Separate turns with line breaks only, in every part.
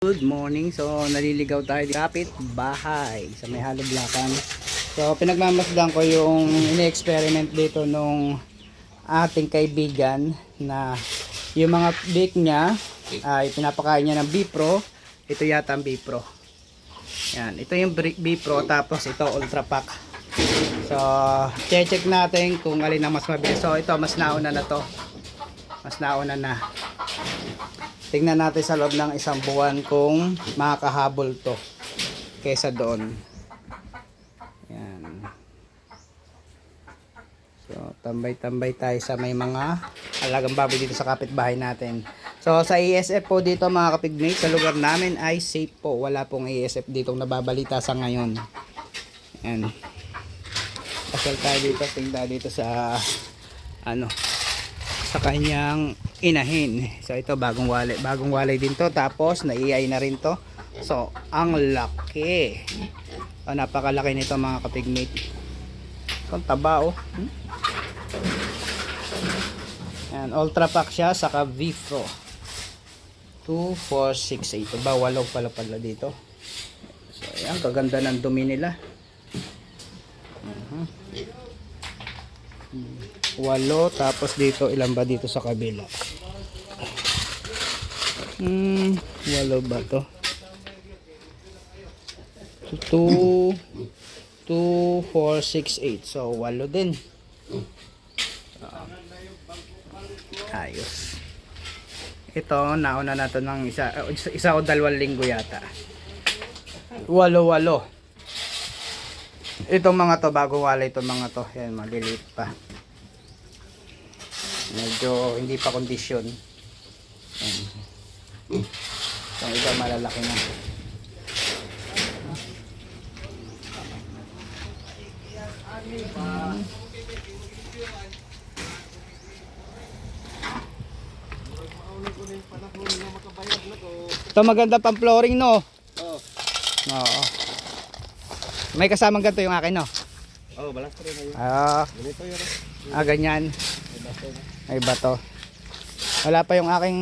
Good morning. So naliligaw tayo di kapit bahay sa may Hollow Blacan. So pinagmamasdan ko yung ini-experiment dito nung ating kaibigan na yung mga bake niya ay pinapakain niya ng Bipro. Ito yata ang Bipro. Yan, ito yung Bipro tapos ito Ultra Pack. So check natin kung alin ang mas mabilis. So ito mas nauna na to. Mas nauna na. Tingnan natin sa loob ng isang buwan kung makakahabol to kaysa doon. Yan. So, tambay-tambay tayo sa may mga alagang baboy dito sa kapitbahay natin. So, sa ASF po dito mga kapigmate, sa lugar namin ay safe po. Wala pong ASF dito nababalita sa ngayon. Yan. Pasal tayo dito, tingnan dito sa sa kanyang inahin. So ito bagong walay din to, tapos naiay na rin to. So ang laki, napakalaki nito mga kapigmate. Ang taba oh. Yan, Ultra Pack siya, saka Vifro 2468. Ito ba, walo pala dito. So ayan, kaganda ng dumi nila. Walo, tapos dito ilan ba dito sa kabila? Walo ba to? 2 4 6 8. So walo din. Ayos. Ito nauna na to ng isa o dalawang linggo yata. Walo. Itong mga to bago walay, itong mga to. Yan, maliliit pa. Medyo hindi pa kondisyon. Itong iba malalaki na. Ito maganda pang flooring no? Oo. May kasamang ganito yung akin no?
Oh, balas rin yun. Ganito yun.
Ganyan. May bato. Wala pa yung aking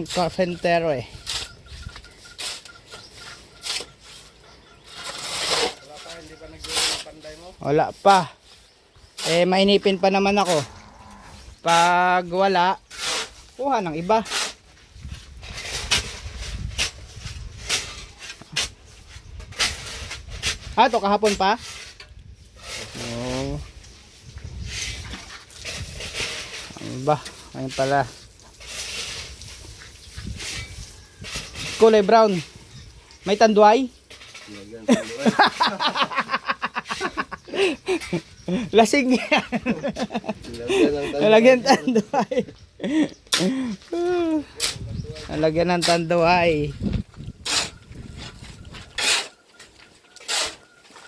carpentero eh.
Wala pa, hindi pa nagduro yung panday mo?
Wala pa. Eh mainipin pa naman ako. Pag wala, kuha ng iba. Ito kahapon pa? Oh. Ba, ayun pala. Kulay brown. May tanduay? Lasing yan. Nalagyan tanduay. Nalagyan ng tanduay.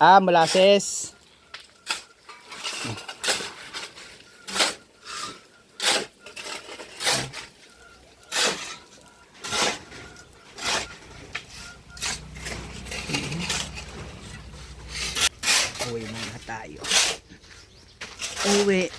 Molasses. Uwi muna tayo. Uwi.